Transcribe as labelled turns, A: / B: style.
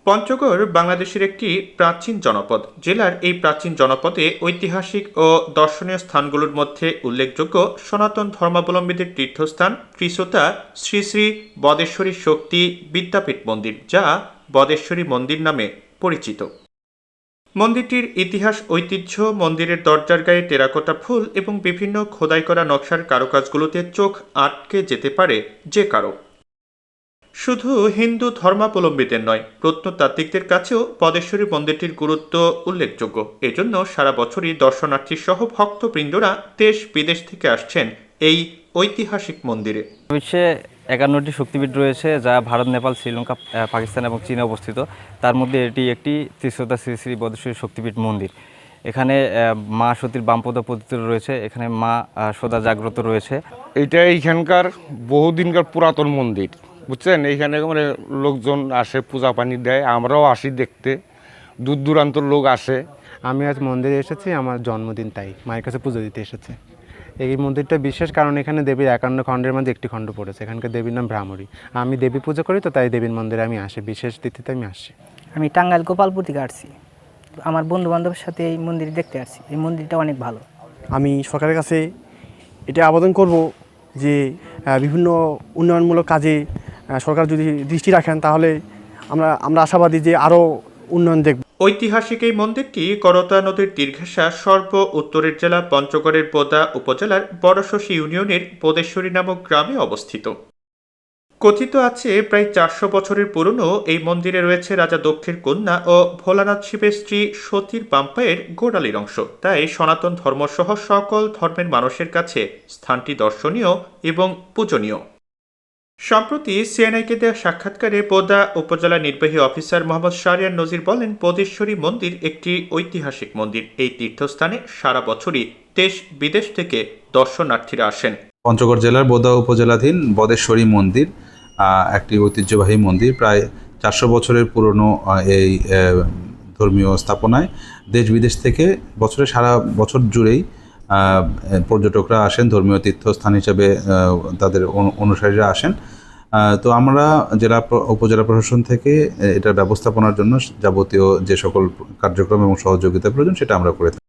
A: পঞ্চগড় বাংলাদেশের একটি প্রাচীন জনপদ। জেলার এই প্রাচীন জনপদে ঐতিহাসিক ও দর্শনীয় স্থানগুলোর মধ্যে উল্লেখযোগ্য সনাতন ধর্মাবলম্বীদের তীর্থস্থান ত্রিশোতা শ্রী শ্রী বদেশ্বরী শক্তি বিদ্যাপীঠ মন্দির, যা বদেশ্বরী মন্দির নামে পরিচিত। মন্দিরটির ইতিহাস ঐতিহ্য, মন্দিরের দরজার গায়ে টেরাকোটা ফুল এবং বিভিন্ন খোদাই করা নকশার কারুকাজগুলোতে চোখ আটকে যেতে পারে যে কারো। শুধু হিন্দু ধর্মাবলম্বীদের নয়, প্রত্নতাত্ত্বিকদের কাছেও পদেশ্বরী মন্দিরটির গুরুত্ব উল্লেখযোগ্য। এজন্য সারা বছরই দর্শনার্থী সহ ভক্তবৃন্দরা দেশ বিদেশ থেকে আসছেন এই ঐতিহাসিক মন্দিরে।
B: বিশ্বে 51টি শক্তিপীঠ রয়েছে, যা ভারত, নেপাল, শ্রীলঙ্কা, পাকিস্তান এবং চীনে অবস্থিত। তার মধ্যে এটি একটি ত্রিশোতা শ্রী শ্রী বদেশ্বরী শক্তিপীঠ মন্দির। এখানে মা সতীর বামপদ পতিত রয়েছে, এখানে মা সদা জাগ্রত রয়েছে।
C: এটা এইখানকার বহুদিনকার পুরাতন মন্দির, বুঝছেন। এইখানে মানে লোকজন আসে, পূজা পানি দেয়, আমরাও আসি দেখতে, দূর দূরান্তর লোক আসে।
D: আমি আজ মন্দিরে এসেছি, আমার জন্মদিন, তাই মায়ের কাছে পুজো দিতে এসেছে। এই মন্দিরটা বিশেষ কারণ এখানে দেবীর 51 খণ্ডের মধ্যে একটি খণ্ড পড়েছে। এখানকার দেবীর নাম ভ্রামরী। আমি দেবী পুজো করি, তো তাই দেবীর মন্দিরে আমি আসি, বিশেষ তিথিতে আমি আসি।
E: আমি টাঙ্গাইল গোপালপুর থেকে আসছি, আমার বন্ধু বান্ধবের সাথে এই মন্দির দেখতে আসছি। এই মন্দিরটা অনেক ভালো।
F: আমি সরকারের কাছে এটা আবেদন করব যে বিভিন্ন উন্নয়নমূলক কাজে সরকার যদি দৃষ্টি রাখেন, তাহলে আমরা আশাবাদী যে আরও উন্নয়ন দেখব।
A: ঐতিহাসিক এই মন্দিরটি করতা নদীর দীর্ঘেশা সর্ব উত্তরের জেলা পঞ্চগড়ের বোদা উপজেলার বড়শশী ইউনিয়নের বোদেশ্বরী নামক গ্রামে অবস্থিত। কথিত আছে প্রায় 400 বছরের পুরনো এই মন্দিরে রয়েছে রাজা দক্ষের কন্যা ও ভোলানাথ শিবের স্ত্রী সতীর বাম্পায়ের গোড়ালির অংশ। তাই সনাতন ধর্মসহ সকল ধর্মের মানুষের কাছে স্থানটি দর্শনীয় এবং পূজনীয়। সম্প্রতি সিএনআইকে দেওয়া সাক্ষাৎকারে বোদা উপজেলা নির্বাহী অফিসার মোহাম্মদ শাহরিয়ার নজির বলেন, বদেশ্বরী মন্দির একটি ঐতিহাসিক মন্দির। এই তীর্থস্থানে সারা বছরই দেশ বিদেশ থেকে দর্শনার্থীরা আসেন।
G: পঞ্চগড় জেলার বোদা উপজেলাধীন বদেশ্বরী মন্দির একটি ঐতিহ্যবাহী মন্দির। প্রায় 400 বছরের পুরনো এই ধর্মীয় স্থাপনায় দেশ বিদেশ থেকে বছরে সারা বছর জুড়েই পর্যটকরা আসেন, ধর্মীয় তীর্থস্থান হিসেবে তাদের অনুসারীরা আসেন। তো আমরা উপজেলা প্রশাসন থেকে এটার ব্যবস্থাপনার জন্য যাবতীয় যে সকল কার্যক্রম এবং সহযোগিতা প্রয়োজন সেটা আমরা করে থাকি।